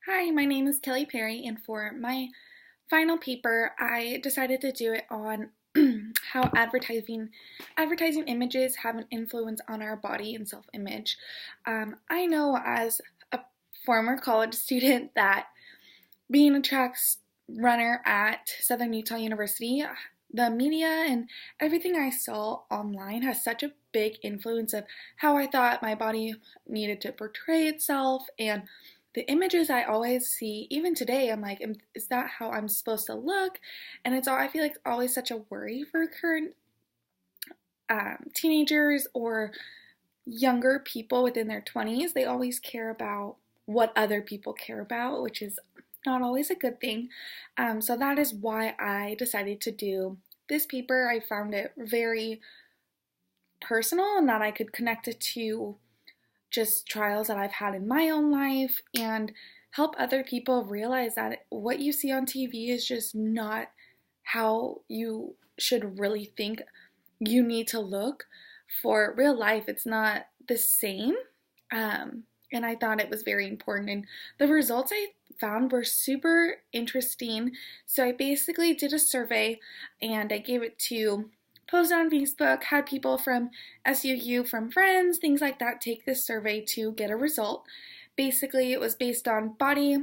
Hi, my name is Kelly Perry, and for my final paper, I decided to do it on how advertising images have an influence on our body and self-image. I know as a former college student that being a track runner at Southern Utah University, the media and everything I saw online has such a big influence of how I thought my body needed to portray itself and the images I always see, even today, I'm like, is that how I'm supposed to look? And it's all, I feel like it's always such a worry for current teenagers or younger people within their 20s. They always care about what other people care about, which is not always a good thing. So that is why I decided to do this paper. I found it very personal and that I could connect it to just trials that I've had in my own life and help other people realize that what you see on TV is just not how you should really think you need to look for real life. It's not the same. And I thought it was very important. And the results I found were super interesting. So I basically did a survey and I gave it to post on Facebook, had people from SUU, from friends, things like that, take this survey to get a result. Basically, it was based on body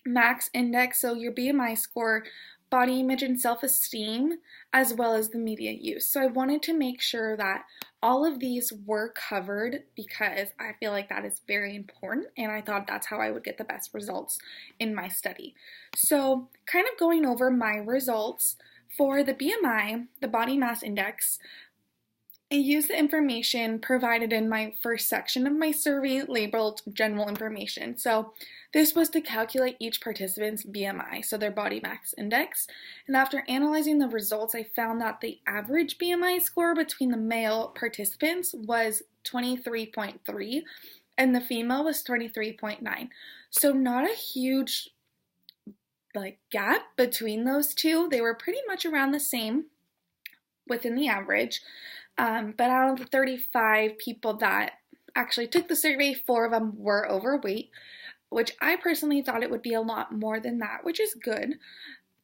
max index, so your BMI score, body image and self-esteem, as well as the media use. So I wanted to make sure that all of these were covered because I feel like that is very important and I thought that's how I would get the best results in my study. So kind of going over my results for the BMI, the body mass index, I used the information provided in my first section of my survey labeled general information. So this was to calculate each participant's BMI, so their body mass index. And after analyzing the results, I found that the average BMI score between the male participants was 23.3 and the female was 23.9. So not a huge gap between those two. They were pretty much around the same within the average. But out of the 35 people that actually took the survey, 4 of them were overweight, which I personally thought it would be a lot more than that, which is good,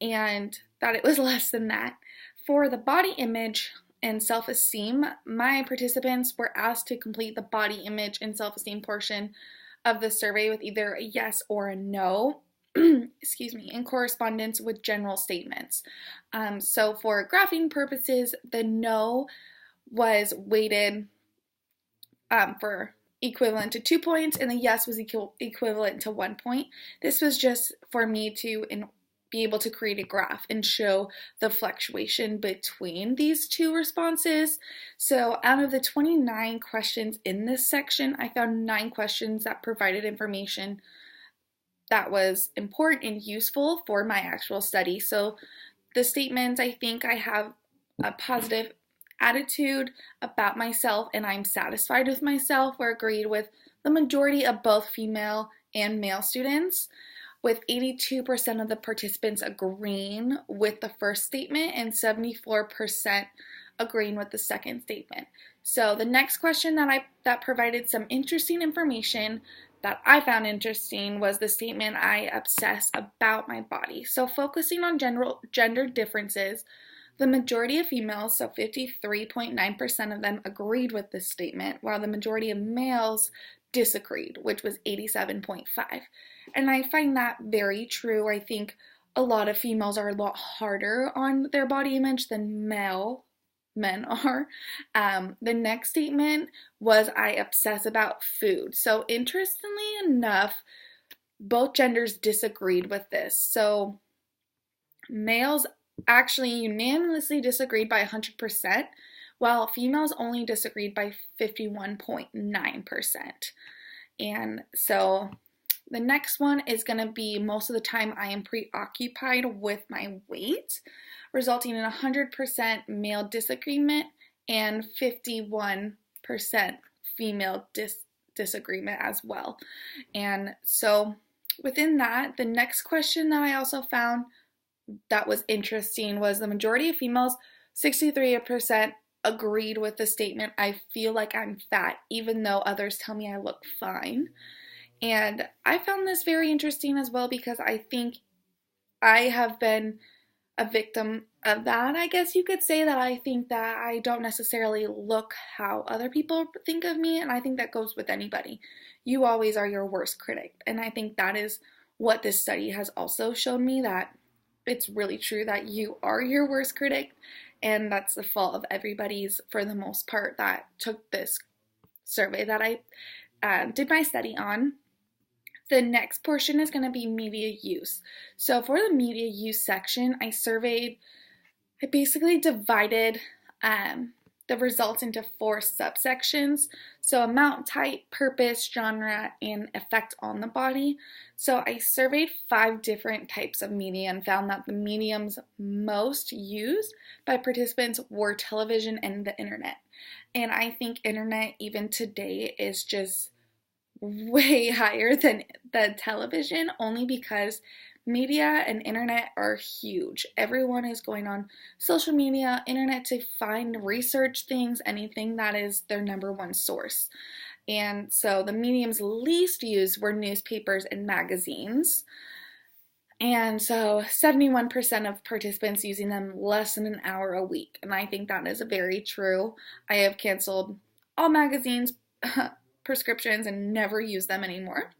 and thought it was less than that. For the body image and self-esteem, my participants were asked to complete the body image and self-esteem portion of the survey with either a yes or a no. Excuse me, in correspondence with general statements. So for graphing purposes, the no was weighted for equivalent to 2 points, and the yes was equivalent to 1 point. This was just for me to be able to create a graph and show the fluctuation between these two responses. So out of the 29 questions in this section, I found 9 questions that provided information that was important and useful for my actual study. So the statements, I think I have a positive attitude about myself and I'm satisfied with myself were agreed with the majority of both female and male students, with 82% of the participants agreeing with the first statement and 74% agreeing with the second statement. So the next question that provided some interesting information that I found interesting was the statement, I obsess about my body. So focusing on gender differences, the majority of females, so 53.9% of them, agreed with this statement, while the majority of males disagreed, which was 87.5%. And I find that very true. I think a lot of females are a lot harder on their body image than men are. The next statement was, I obsess about food. So interestingly enough, both genders disagreed with this. So males actually unanimously disagreed by 100%, while females only disagreed by 51.9%. And so the next one is going to be, most of the time I am preoccupied with my weight, resulting in 100% male disagreement and 51% female disagreement as well. And so within that, the next question that I also found that was interesting was the majority of females, 63%, agreed with the statement, I feel like I'm fat, even though others tell me I look fine. And I found this very interesting as well because I think I have been a victim of that. I guess you could say that I think that I don't necessarily look how other people think of me, and I think that goes with anybody. You always are your worst critic, and I think that is what this study has also shown me, that it's really true that you are your worst critic, and that's the fault of everybody's for the most part that took this survey that I did my study on. The next portion is going to be media use. So for the media use section, I basically divided the results into 4 subsections. So amount, type, purpose, genre, and effect on the body. So I surveyed 5 different types of media and found that the mediums most used by participants were television and the internet. And I think internet even today is just way higher than the television, only because media and internet are huge. Everyone is going on social media, internet to find, research things, anything that is their number one source. And so the mediums least used were newspapers and magazines. And so 71% of participants using them less than an hour a week. And I think that is very true. I have canceled all magazines, prescriptions, and never use them anymore.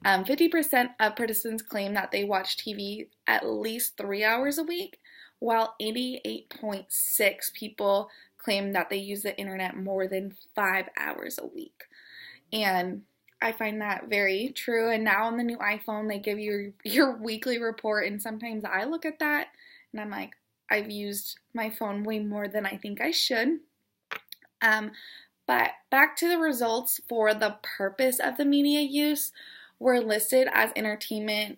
50% of participants claim that they watch TV at least 3 hours a week, while 88.6 people claim that they use the internet more than 5 hours a week. And I find that very true. And now on the new iPhone, they give you your weekly report, and sometimes I look at that and I'm like, I've used my phone way more than I think I should. But back to the results. For the purpose of the media use were listed as entertainment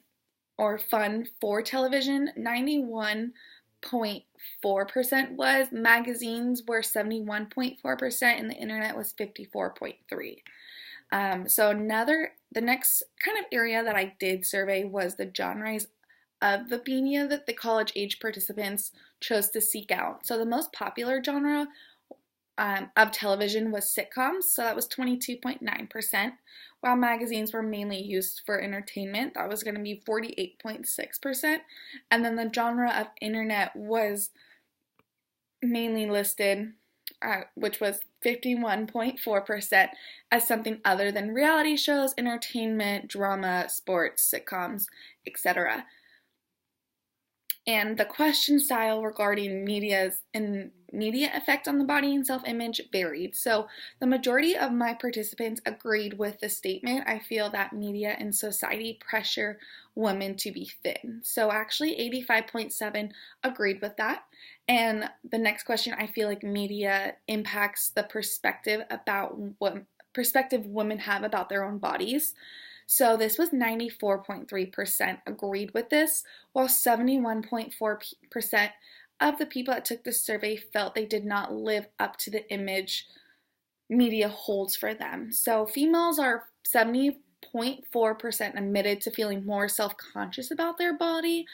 or fun for television. 91.4% was. Magazines were 71.4%, and the internet was 54.3%. So the next kind of area that I did survey was the genres of the media that the college age participants chose to seek out. So the most popular genre of television was sitcoms, so that was 22.9%, while magazines were mainly used for entertainment. That was going to be 48.6%, and then the genre of internet was mainly listed, which was 51.4%, as something other than reality shows, entertainment, drama, sports, sitcoms, etc. And the question style regarding media effect on the body and self-image varied. So the majority of my participants agreed with the statement, I feel that media and society pressure women to be thin. So actually 85.7 agreed with that. And the next question, I feel like media impacts the perspective about what perspective women have about their own bodies. So this was 94.3% agreed with this, while 71.4% of the people that took the survey felt they did not live up to the image media holds for them. So females are 70.4% admitted to feeling more self-conscious about their body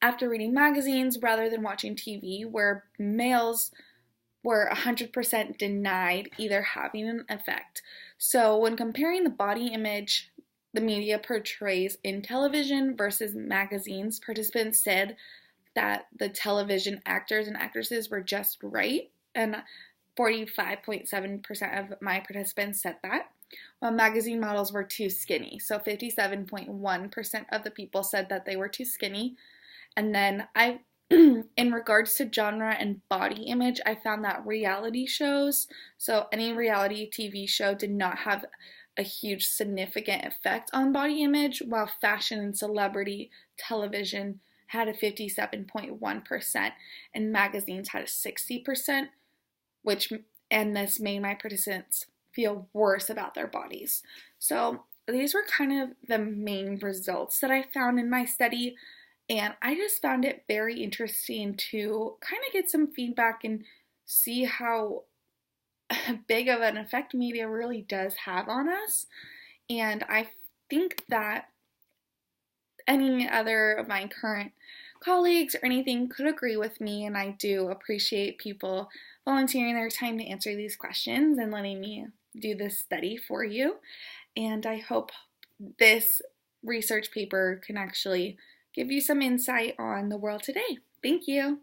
after reading magazines rather than watching TV, where males were 100% denied either having an effect. So when comparing the body image the media portrays in television versus magazines, participants said that the television actors and actresses were just right, and 45.7% of my participants said that, while magazine models were too skinny. So 57.1% of the people said that they were too skinny. And then in regards to genre and body image, I found that reality shows, so any reality TV show, did not have a huge significant effect on body image, while fashion and celebrity television had a 57.1% and magazines had a 60%, and this made my participants feel worse about their bodies. So these were kind of the main results that I found in my study, and I just found it very interesting to kind of get some feedback and see how big of an effect media really does have on us. And I think that any other of my current colleagues or anything could agree with me, and I do appreciate people volunteering their time to answer these questions and letting me do this study for you. And I hope this research paper can actually give you some insight on the world today. Thank you.